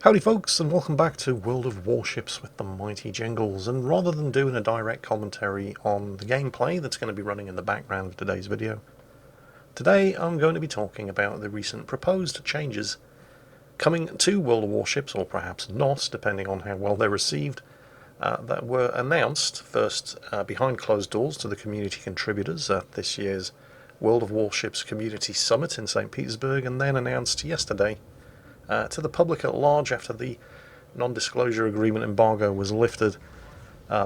Howdy folks, and welcome back to World of Warships with the mighty Jingles. And rather than doing a direct commentary on the gameplay that's going to be running in the background of today's video, today I'm going to be talking about the recent proposed changes coming to World of Warships, or perhaps not, depending on how well they're received, that were announced first behind closed doors to the community contributors at this year's World of Warships Community Summit in Saint Petersburg, and then announced yesterday to the public at large after the non-disclosure agreement embargo was lifted,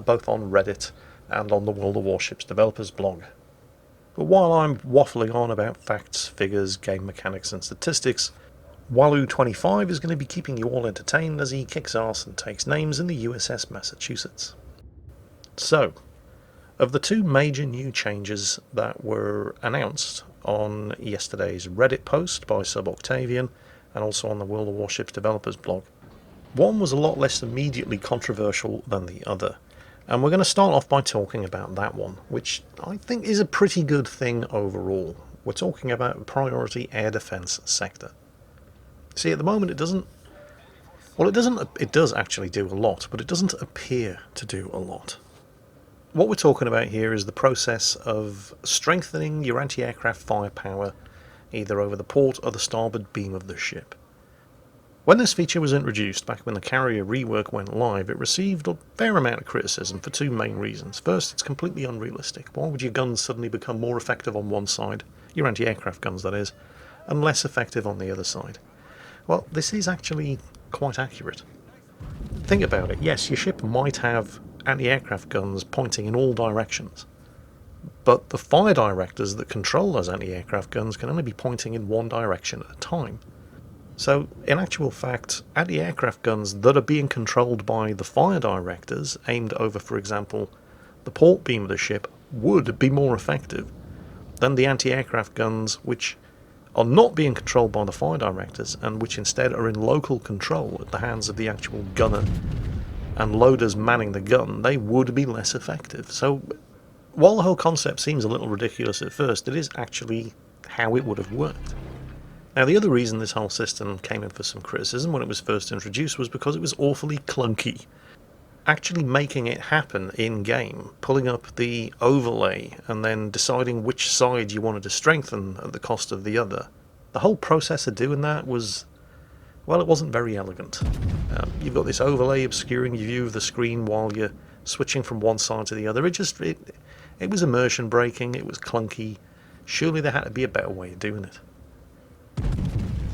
both on Reddit and on the World of Warships developers blog. But while I'm waffling on about facts, figures, game mechanics and statistics, Walu25 is going to be keeping you all entertained as he kicks ass and takes names in the USS Massachusetts. So, of the two major new changes that were announced on yesterday's Reddit post by Sub-Octavian and also on the World of Warships developers blog, one was a lot less immediately controversial than the other. And we're going to start off by talking about that one, which I think is a pretty good thing overall. We're talking about priority air defense sector. See, at the moment it does actually do a lot, but it doesn't appear to do a lot. What we're talking about here is the process of strengthening your anti-aircraft firepower either over the port or the starboard beam of the ship. When this feature was introduced back when the carrier rework went live, it received a fair amount of criticism for two main reasons. First, it's completely unrealistic. Why would your guns suddenly become more effective on one side, your anti-aircraft guns that is, and less effective on the other side? Well, this is actually quite accurate. Think about it. Yes, your ship might have anti-aircraft guns pointing in all directions, but the fire directors that control those anti-aircraft guns can only be pointing in one direction at a time. So, in actual fact, anti-aircraft guns that are being controlled by the fire directors, aimed over, for example, the port beam of the ship, would be more effective than the anti-aircraft guns which are not being controlled by the fire directors and which instead are in local control at the hands of the actual gunner and loaders manning the gun. They would be less effective. So, while the whole concept seems a little ridiculous at first, it is actually how it would have worked. Now, the other reason this whole system came in for some criticism when it was first introduced was because it was awfully clunky. Actually making it happen in-game, pulling up the overlay and then deciding which side you wanted to strengthen at the cost of the other. The whole process of doing that was, well, it wasn't very elegant. You've got this overlay obscuring your view of the screen while you're switching from one side to the other. It was immersion breaking, it was clunky. Surely there had to be a better way of doing it.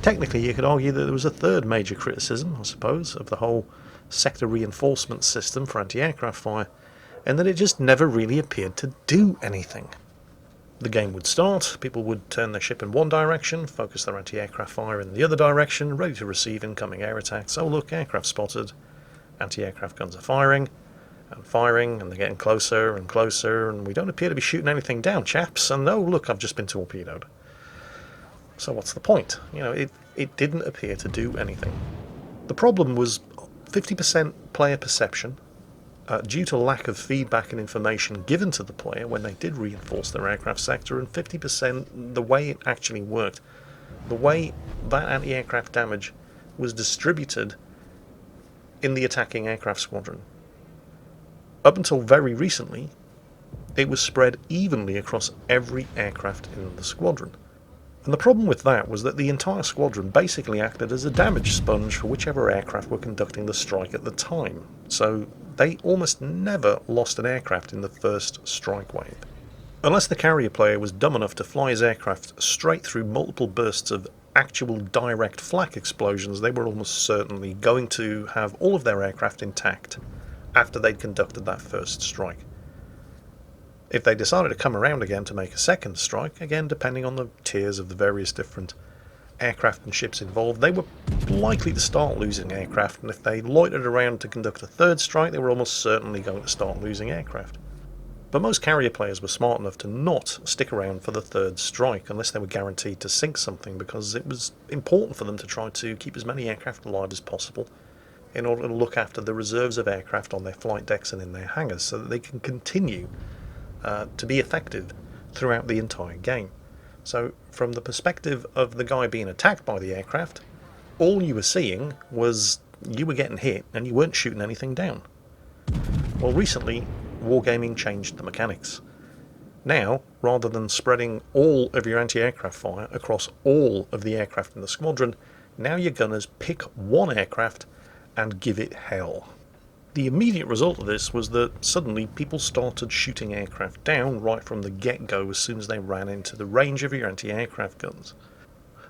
Technically, you could argue that there was a third major criticism, I suppose, of the whole sector reinforcement system for anti-aircraft fire, and that it just never really appeared to do anything. The game would start, people would turn their ship in one direction, focus their anti-aircraft fire in the other direction, ready to receive incoming air attacks. Oh look, aircraft spotted, anti-aircraft guns are firing, and they're getting closer and closer, and we don't appear to be shooting anything down, chaps, and oh look, I've just been torpedoed. So what's the point? It didn't appear to do anything. The problem was 50% player perception, due to lack of feedback and information given to the player when they did reinforce their aircraft sector, and 50% the way it actually worked, the way that anti-aircraft damage was distributed in the attacking aircraft squadron. Up until very recently, it was spread evenly across every aircraft in the squadron. And the problem with that was that the entire squadron basically acted as a damage sponge for whichever aircraft were conducting the strike at the time. So they almost never lost an aircraft in the first strike wave. Unless the carrier player was dumb enough to fly his aircraft straight through multiple bursts of actual direct flak explosions, they were almost certainly going to have all of their aircraft intact after they'd conducted that first strike. If they decided to come around again to make a second strike, again depending on the tiers of the various different aircraft and ships involved, they were likely to start losing aircraft, and if they loitered around to conduct a third strike, they were almost certainly going to start losing aircraft. But most carrier players were smart enough to not stick around for the third strike unless they were guaranteed to sink something, because it was important for them to try to keep as many aircraft alive as possible in order to look after the reserves of aircraft on their flight decks and in their hangars, so that they can continue to be effective throughout the entire game. So from the perspective of the guy being attacked by the aircraft, all you were seeing was you were getting hit and you weren't shooting anything down. Well, recently, Wargaming changed the mechanics. Now, rather than spreading all of your anti-aircraft fire across all of the aircraft in the squadron, now your gunners pick one aircraft and give it hell. The immediate result of this was that suddenly people started shooting aircraft down right from the get-go as soon as they ran into the range of your anti-aircraft guns.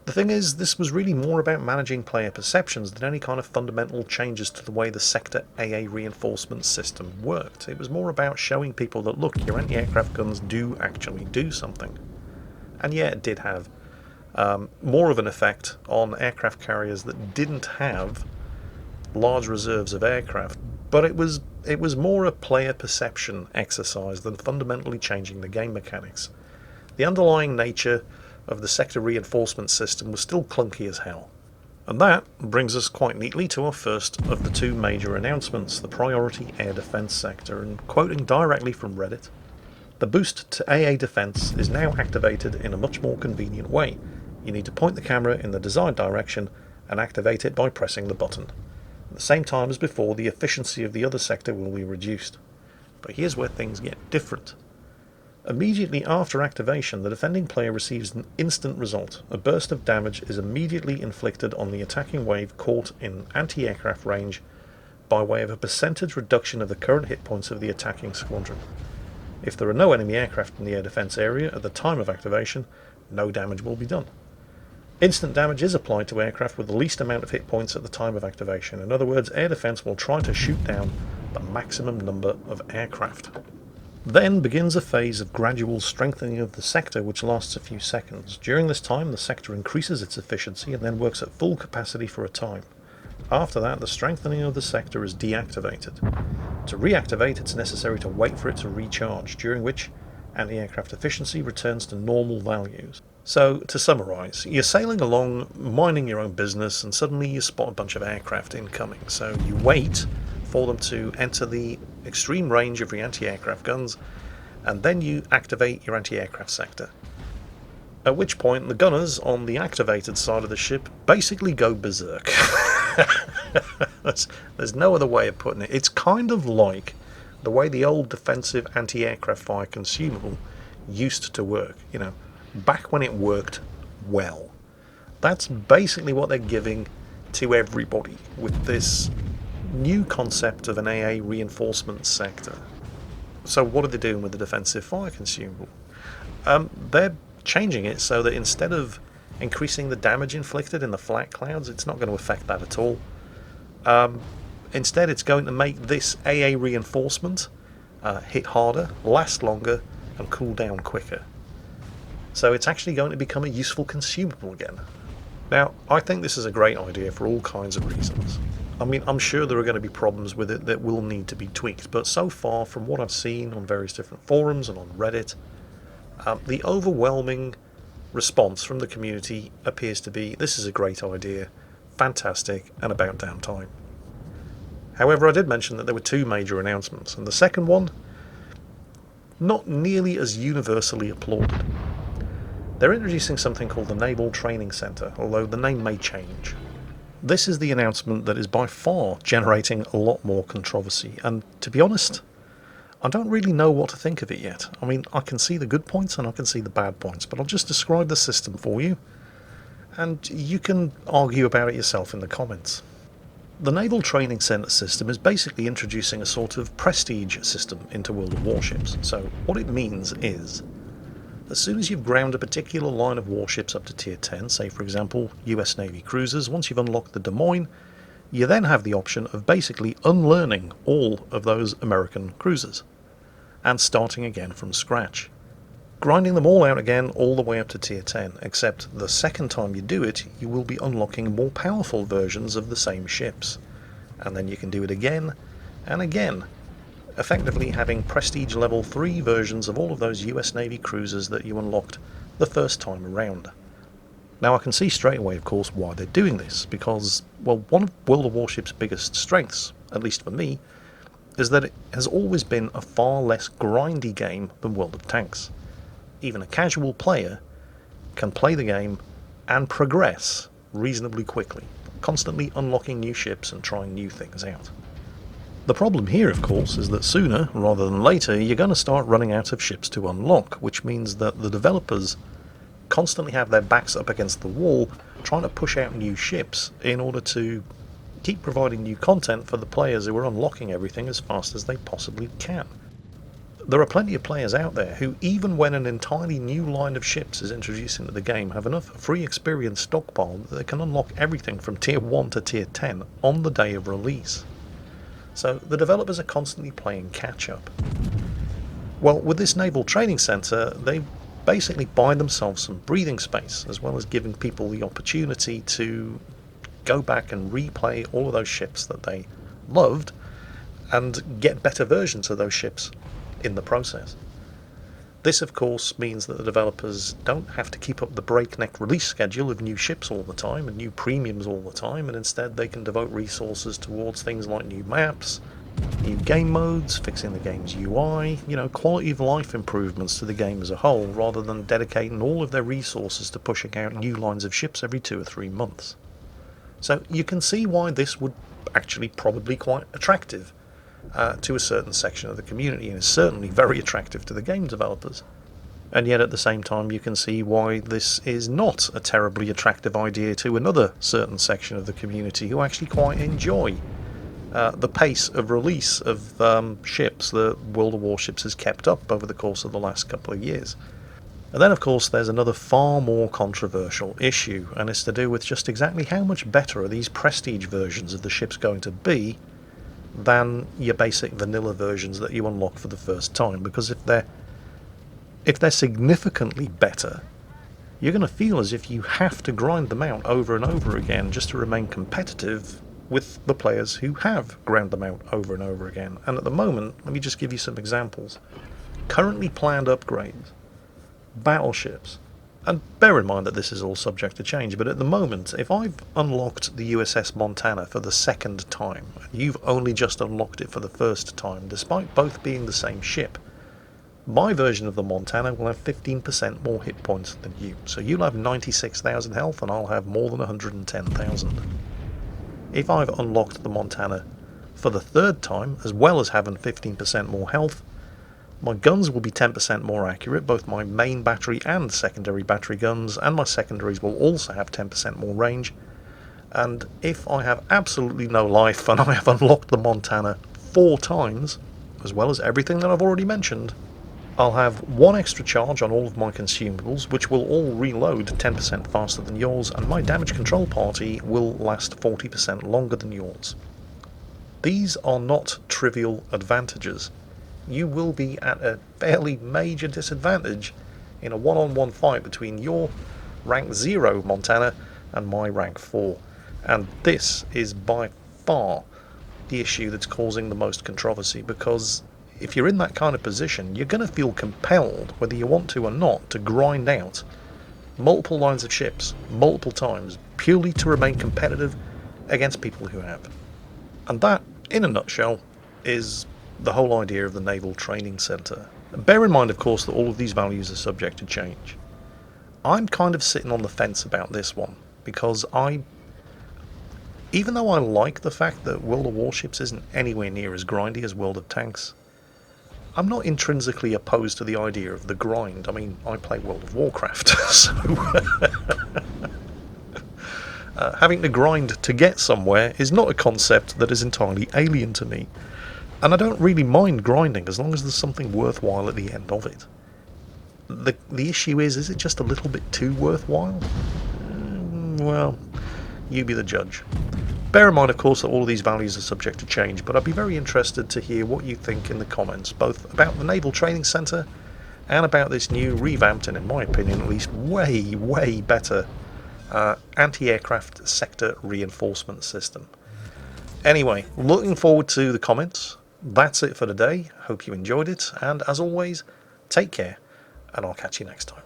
The thing is, this was really more about managing player perceptions than any kind of fundamental changes to the way the sector AA reinforcement system worked. It was more about showing people that, look, your anti-aircraft guns do actually do something. And yeah, it did have more of an effect on aircraft carriers that didn't have large reserves of aircraft, but it was more a player perception exercise than fundamentally changing the game mechanics. The underlying nature of the sector reinforcement system was still clunky as hell. And that brings us quite neatly to our first of the two major announcements, the priority air defense sector, and quoting directly from Reddit, the boost to AA defense is now activated in a much more convenient way. You need to point the camera in the desired direction and activate it by pressing the button. At the same time as before, the efficiency of the other sector will be reduced. But here's where things get different. Immediately after activation, the defending player receives an instant result. A burst of damage is immediately inflicted on the attacking wave caught in anti-aircraft range by way of a percentage reduction of the current hit points of the attacking squadron. If there are no enemy aircraft in the air defense area at the time of activation, no damage will be done. Instant damage is applied to aircraft with the least amount of hit points at the time of activation. In other words, air defense will try to shoot down the maximum number of aircraft. Then begins a phase of gradual strengthening of the sector which lasts a few seconds. During this time, the sector increases its efficiency and then works at full capacity for a time. After that, the strengthening of the sector is deactivated. To reactivate, it's necessary to wait for it to recharge, during which anti-aircraft efficiency returns to normal values. So, to summarise, you're sailing along, minding your own business, and suddenly you spot a bunch of aircraft incoming. So you wait for them to enter the extreme range of your anti-aircraft guns, and then you activate your anti-aircraft sector. At which point the gunners on the activated side of the ship basically go berserk. There's no other way of putting it. It's kind of like the way the old defensive anti-aircraft fire consumable used to work, back when it worked well. That's basically what they're giving to everybody with this new concept of an AA reinforcement sector. So what are they doing with the defensive fire consumable? They're changing it so that instead of increasing the damage inflicted in the flat clouds, it's not going to affect that at all. Instead, it's going to make this AA reinforcement hit harder, last longer, and cool down quicker. So it's actually going to become a useful consumable again. Now, I think this is a great idea for all kinds of reasons. I mean, I'm sure there are going to be problems with it that will need to be tweaked, but so far, from what I've seen on various different forums and on Reddit, the overwhelming response from the community appears to be, this is a great idea, fantastic, and about damn time. However, I did mention that there were two major announcements, and the second one, not nearly as universally applauded. They're introducing something called the Naval Training Center, although the name may change. This is the announcement that is by far generating a lot more controversy, and to be honest, I don't really know what to think of it yet. I mean, I can see the good points and I can see the bad points, but I'll just describe the system for you, and you can argue about it yourself in the comments. The Naval Training Center system is basically introducing a sort of prestige system into World of Warships. So what it means is, as soon as you've ground a particular line of warships up to tier 10, say for example US Navy cruisers, once you've unlocked the Des Moines, you then have the option of basically unlearning all of those American cruisers and starting again from scratch. Grinding them all out again all the way up to tier 10, except the second time you do it, you will be unlocking more powerful versions of the same ships. And then you can do it again and again, effectively having prestige level 3 versions of all of those US Navy cruisers that you unlocked the first time around. Now I can see straight away, of course, why they're doing this, because, well, one of World of Warships' biggest strengths, at least for me, is that it has always been a far less grindy game than World of Tanks. Even a casual player can play the game and progress reasonably quickly. constantly unlocking new ships and trying new things out. The problem here, of course, is that sooner rather than later you're going to start running out of ships to unlock, which means that the developers constantly have their backs up against the wall trying to push out new ships in order to keep providing new content for the players who are unlocking everything as fast as they possibly can. There are plenty of players out there who, even when an entirely new line of ships is introduced into the game, have enough free experience stockpiled that they can unlock everything from tier 1 to tier 10 on the day of release. So the developers are constantly playing catch up. Well, with this Naval Training Center, they basically buy themselves some breathing space, as well as giving people the opportunity to go back and replay all of those ships that they loved and get better versions of those ships in the process. This, of course, means that the developers don't have to keep up the breakneck release schedule of new ships all the time and new premiums all the time, and instead they can devote resources towards things like new maps, new game modes, fixing the game's UI, quality of life improvements to the game as a whole, rather than dedicating all of their resources to pushing out new lines of ships every 2 or 3 months. So you can see why this would actually probably quite attractive to a certain section of the community, and is certainly very attractive to the game developers. And yet at the same time you can see why this is not a terribly attractive idea to another certain section of the community who actually quite enjoy the pace of release of ships that World of Warships has kept up over the course of the last couple of years. And then of course there's another far more controversial issue, and it's to do with just exactly how much better are these prestige versions of the ships going to be than your basic vanilla versions that you unlock for the first time. Because if they're significantly better, you're going to feel as if you have to grind them out over and over again just to remain competitive with the players who have ground them out over and over again. And at the moment, let me just give you some examples. Currently planned upgrades, battleships, and bear in mind that this is all subject to change, but at the moment, if I've unlocked the USS Montana for the second time, and you've only just unlocked it for the first time, despite both being the same ship, my version of the Montana will have 15% more hit points than you. So you'll have 96,000 health and I'll have more than 110,000. If I've unlocked the Montana for the third time, as well as having 15% more health, my guns will be 10% more accurate, both my main battery and secondary battery guns, and my secondaries will also have 10% more range. And if I have absolutely no life and I have unlocked the Montana 4 times, as well as everything that I've already mentioned, I'll have 1 extra charge on all of my consumables, which will all reload 10% faster than yours, and my damage control party will last 40% longer than yours. These are not trivial advantages. You will be at a fairly major disadvantage in a one-on-one fight between your rank 0 Montana and my rank 4. And this is by far the issue that's causing the most controversy, because if you're in that kind of position, you're going to feel compelled, whether you want to or not, to grind out multiple lines of ships multiple times purely to remain competitive against people who have. And that, in a nutshell, is the whole idea of the Naval Training Center. Bear in mind, of course, that all of these values are subject to change. I'm kind of sitting on the fence about this one, because even though I like the fact that World of Warships isn't anywhere near as grindy as World of Tanks, I'm not intrinsically opposed to the idea of the grind. I mean, I play World of Warcraft, so having to grind to get somewhere is not a concept that is entirely alien to me. And I don't really mind grinding as long as there's something worthwhile at the end of it. The issue is it just a little bit too worthwhile? Well, you be the judge. Bear in mind, of course, that all of these values are subject to change, but I'd be very interested to hear what you think in the comments, both about the Naval Training Center and about this new revamped, and in my opinion at least, way, way better anti-aircraft sector reinforcement system. Anyway, looking forward to the comments. That's it for today. Hope you enjoyed it, and as always, take care, and I'll catch you next time.